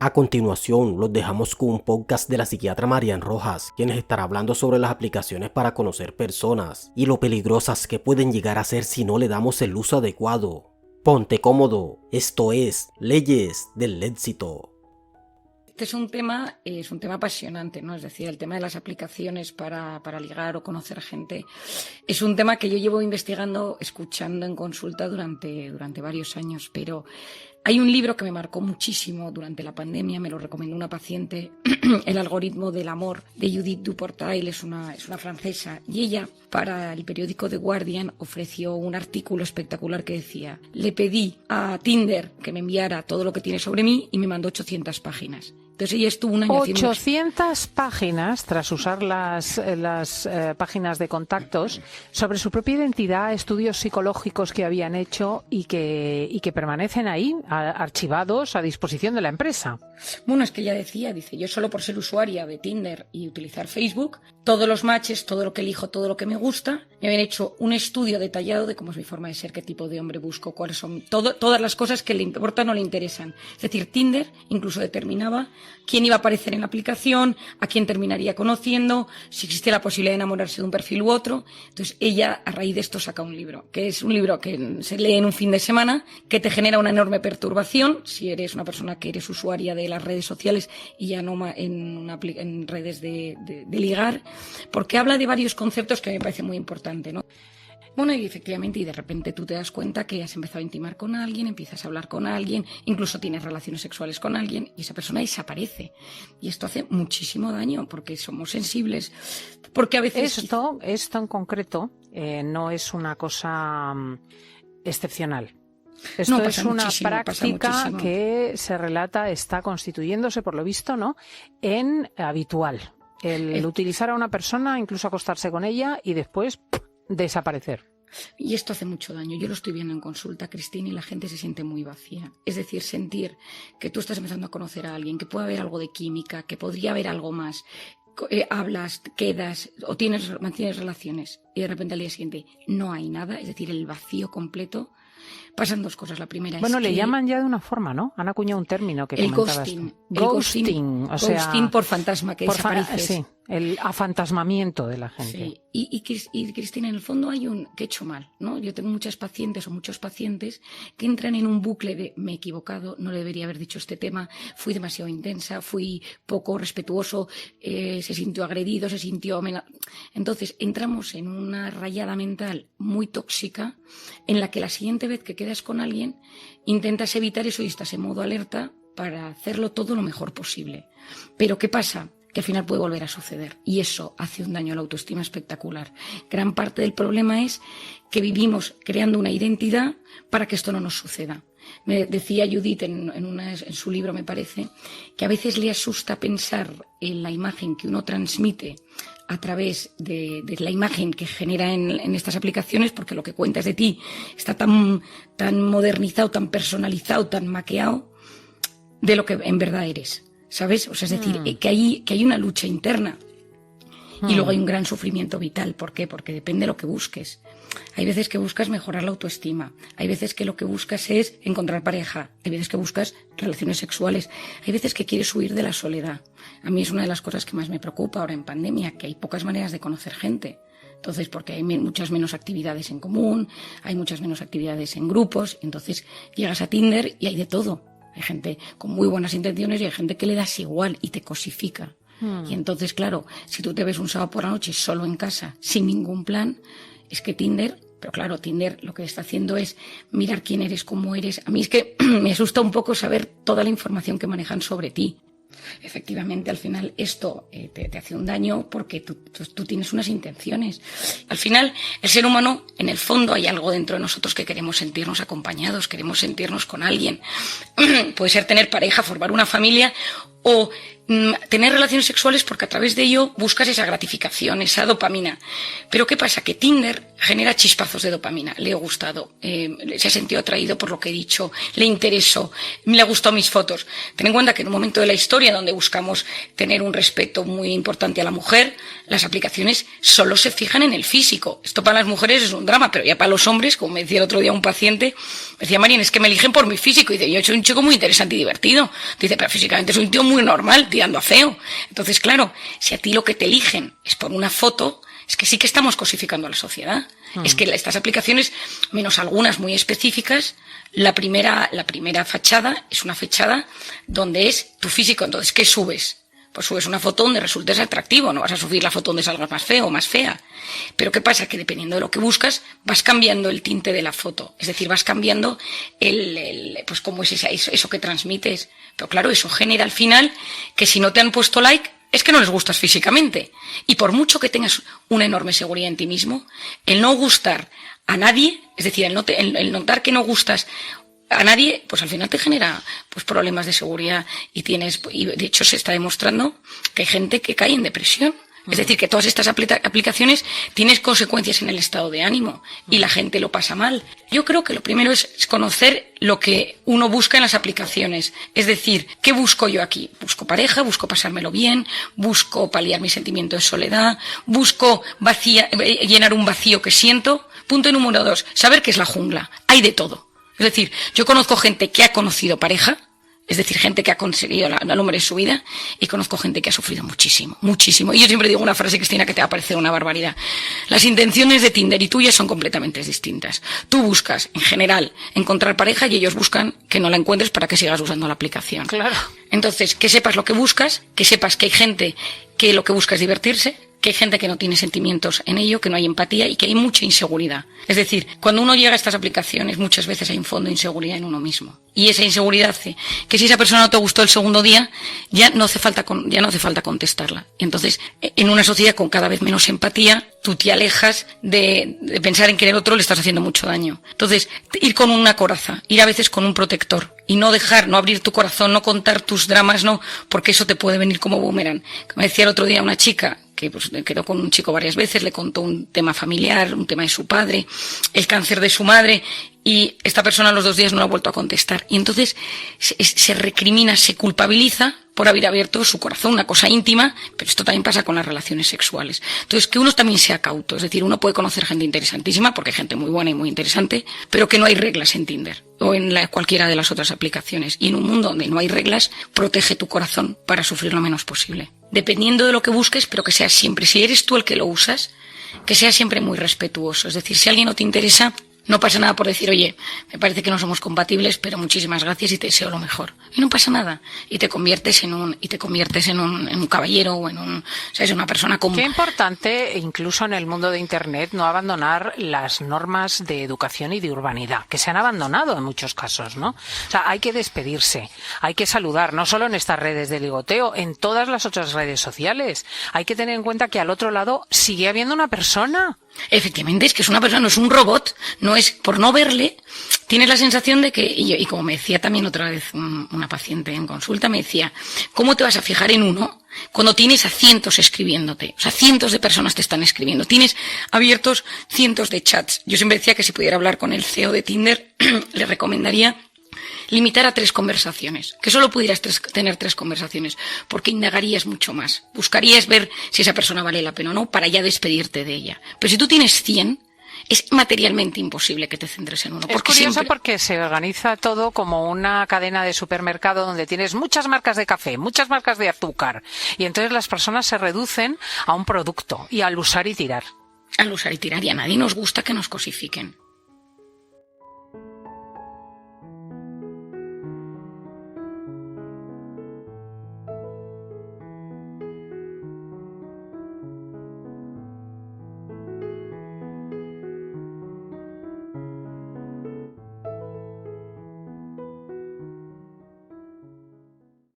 A continuación, los dejamos con un podcast de la psiquiatra Marian Rojas, quien estará hablando sobre las aplicaciones para conocer personas y lo peligrosas que pueden llegar a ser si no le damos el uso adecuado. Ponte cómodo, esto es Leyes del Éxito. Este es un tema apasionante, ¿no? Es decir, el tema de las aplicaciones para ligar o conocer gente es un tema que yo llevo investigando, escuchando en consulta durante varios años, pero hay un libro que me marcó muchísimo durante la pandemia, me lo recomendó una paciente, El algoritmo del amor, de Judith Duportail, es una francesa, y ella, para el periódico The Guardian, ofreció un artículo espectacular que decía: le pedí a Tinder que me enviara todo lo que tiene sobre mí y me mandó 800 páginas. Entonces ella estuvo un año 800 páginas, tras usar las páginas de contactos, sobre su propia identidad, estudios psicológicos que habían hecho y que permanecen ahí, archivados a disposición de la empresa. Bueno, es que ella dice, yo solo por ser usuaria de Tinder y utilizar Facebook, todos los matches, todo lo que elijo, todo lo que me gusta, me habían hecho un estudio detallado de cómo es mi forma de ser, qué tipo de hombre busco, cuáles son todas las cosas que le importan o le interesan. Es decir, Tinder incluso determinaba quién iba a aparecer en la aplicación, a quién terminaría conociendo, si existía la posibilidad de enamorarse de un perfil u otro. Entonces ella, a raíz de esto, saca un libro, que es un libro que se lee en un fin de semana, que te genera una enorme perturbación si eres una persona que eres usuaria de las redes sociales y ya no en redes de ligar, porque habla de varios conceptos que me parece muy importante, ¿no? Bueno, y efectivamente, y de repente tú te das cuenta que has empezado a intimar con alguien, empiezas a hablar con alguien, incluso tienes relaciones sexuales con alguien y esa persona desaparece. Y esto hace muchísimo daño porque somos sensibles, porque a veces... Esto en concreto no es una cosa excepcional. Esto es una práctica que se relata, está constituyéndose, por lo visto, ¿no?, en habitual. El utilizar a una persona, incluso acostarse con ella y después desaparecer. Y esto hace mucho daño. Yo lo estoy viendo en consulta, Cristina, y la gente se siente muy vacía. Es decir, sentir que tú estás empezando a conocer a alguien, que puede haber algo de química, que podría haber algo más. Hablas, quedas o mantienes relaciones y de repente al día siguiente no hay nada, es decir, el vacío completo. Pasan dos cosas. La primera es le llaman ya de una forma, ¿no? Han acuñado un término que comentabas tú. Ghosting, o sea, ghosting por fantasma, que desapareces. Sí, el afantasmamiento de la gente. Sí. Y Cristina, en el fondo hay que he hecho mal, ¿no? Yo tengo muchas pacientes o muchos pacientes que entran en un bucle de me he equivocado, no le debería haber dicho este tema, fui demasiado intensa, fui poco respetuoso, se sintió agredido, se sintió Entonces entramos en una rayada mental muy tóxica en la que la siguiente vez que quedas con alguien intentas evitar eso y estás en modo alerta para hacerlo todo lo mejor posible. Pero ¿qué pasa? Que al final puede volver a suceder y eso hace un daño a la autoestima espectacular. Gran parte del problema es que vivimos creando una identidad para que esto no nos suceda. Me decía Judith en su libro, me parece, que a veces le asusta pensar en la imagen que uno transmite a través de la imagen que genera en estas aplicaciones, porque lo que cuentas de ti está tan modernizado, tan personalizado, tan maqueado de lo que en verdad eres. ¿Sabes? O sea, es decir, que hay una lucha interna y luego hay un gran sufrimiento vital. ¿Por qué? Porque depende de lo que busques. Hay veces que buscas mejorar la autoestima, hay veces que lo que buscas es encontrar pareja, hay veces que buscas relaciones sexuales, hay veces que quieres huir de la soledad. A mí es una de las cosas que más me preocupa ahora en pandemia, que hay pocas maneras de conocer gente. Entonces, porque hay muchas menos actividades en común, hay muchas menos actividades en grupos, entonces llegas a Tinder y hay de todo. Hay gente con muy buenas intenciones y hay gente que le das igual y te cosifica. Y entonces, claro, si tú te ves un sábado por la noche solo en casa, sin ningún plan, es que Tinder lo que está haciendo es mirar quién eres, cómo eres. A mí es que me asusta un poco saber toda la información que manejan sobre ti. Efectivamente, al final esto te hace un daño porque tú tienes unas intenciones. Al final, el ser humano, en el fondo, hay algo dentro de nosotros que queremos sentirnos acompañados, queremos sentirnos con alguien. Puede ser tener pareja, formar una familia o tener relaciones sexuales porque a través de ello buscas esa gratificación, esa dopamina. Pero ¿qué pasa? Que Tinder genera chispazos de dopamina. Le he gustado, se ha sentido atraído por lo que he dicho, le interesó, le ha gustado mis fotos. Ten en cuenta que en un momento de la historia donde buscamos tener un respeto muy importante a la mujer, las aplicaciones solo se fijan en el físico. Esto para las mujeres es un drama, pero ya para los hombres, como me decía el otro día un paciente, me decía, Marian, es que me eligen por mi físico. Y dice, yo soy un chico muy interesante y divertido. Dice, pero físicamente soy un tío muy normal, tirando a feo. Entonces, claro, si a ti lo que te eligen es por una foto, es que sí que estamos cosificando a la sociedad. Es que estas aplicaciones, menos algunas muy específicas, la primera fachada es una fachada donde es tu físico. Entonces, ¿qué subes? Pues subes una foto donde resultes atractivo, no vas a subir la foto donde salgas más feo o más fea. Pero ¿qué pasa? Que dependiendo de lo que buscas, vas cambiando el tinte de la foto. Es decir, vas cambiando pues cómo es eso que transmites. Pero claro, eso genera al final que si no te han puesto like, es que no les gustas físicamente. Y por mucho que tengas una enorme seguridad en ti mismo, el no gustar a nadie, es decir, el notar que no gustas a nadie, pues al final te genera pues problemas de seguridad y de hecho se está demostrando que hay gente que cae en depresión. Es decir, que todas estas aplicaciones tienen consecuencias en el estado de ánimo y la gente lo pasa mal. Yo creo que lo primero es conocer lo que uno busca en las aplicaciones. Es decir, ¿qué busco yo aquí? Busco pareja, busco pasármelo bien, busco paliar mi sentimiento de soledad, busco llenar un vacío que siento. Punto número 2, saber qué es la jungla. Hay de todo. Es decir, yo conozco gente que ha conocido pareja, es decir, gente que ha conseguido al hombre de su vida, y conozco gente que ha sufrido muchísimo, muchísimo. Y yo siempre digo una frase, Cristina, que te va a parecer una barbaridad. Las intenciones de Tinder y tuyas son completamente distintas. Tú buscas, en general, encontrar pareja y ellos buscan que no la encuentres para que sigas usando la aplicación. Claro. Entonces, que sepas lo que buscas, que sepas que hay gente que lo que busca es divertirse, que hay gente que no tiene sentimientos en ello, que no hay empatía y que hay mucha inseguridad. Es decir, cuando uno llega a estas aplicaciones, muchas veces hay un fondo de inseguridad en uno mismo. Y esa inseguridad hace que si esa persona no te gustó el segundo día, ya no hace falta contestarla. Y entonces, en una sociedad con cada vez menos empatía, tú te alejas de pensar en querer otro, le estás haciendo mucho daño. Entonces, ir con una coraza, ir a veces con un protector y no abrir tu corazón, no contar tus dramas, no, porque eso te puede venir como boomerang. Me decía el otro día una chica que pues quedó con un chico varias veces, le contó un tema familiar, un tema de su padre, el cáncer de su madre, y esta persona a los 2 días no lo ha vuelto a contestar. Y entonces se recrimina, se culpabiliza por haber abierto su corazón, una cosa íntima, pero esto también pasa con las relaciones sexuales. Entonces, que uno también sea cauto, es decir, uno puede conocer gente interesantísima, porque hay gente muy buena y muy interesante, pero que no hay reglas en Tinder o en cualquiera de las otras aplicaciones. Y en un mundo donde no hay reglas, protege tu corazón para sufrir lo menos posible. Dependiendo de lo que busques, pero que sea siempre, si eres tú el que lo usas, que sea siempre muy respetuoso. Es decir, si alguien no te interesa, no pasa nada por decir, oye, me parece que no somos compatibles, pero muchísimas gracias y te deseo lo mejor. Y no pasa nada. Y te conviertes en un caballero o ¿sabes? Una persona común. Qué importante, incluso en el mundo de Internet, no abandonar las normas de educación y de urbanidad, que se han abandonado en muchos casos, ¿no? O sea, hay que despedirse, hay que saludar, no solo en estas redes de ligoteo, en todas las otras redes sociales. Hay que tener en cuenta que al otro lado sigue habiendo una persona. Efectivamente, es que es una persona, no es un robot, no es por no verle, tienes la sensación de que, y como me decía también otra vez una paciente en consulta, me decía, ¿cómo te vas a fijar en uno cuando tienes a cientos escribiéndote? O sea, cientos de personas te están escribiendo, tienes abiertos cientos de chats. Yo siempre decía que si pudiera hablar con el CEO de Tinder, le recomendaría limitar a 3 conversaciones, que solo pudieras tener 3 conversaciones, porque indagarías mucho más, buscarías ver si esa persona vale la pena o no para ya despedirte de ella. Pero si tú tienes 100, es materialmente imposible que te centres en uno. Es curioso porque se organiza todo como una cadena de supermercado donde tienes muchas marcas de café, muchas marcas de azúcar, y entonces las personas se reducen a un producto y al usar y tirar. Al usar y tirar, y a nadie nos gusta que nos cosifiquen.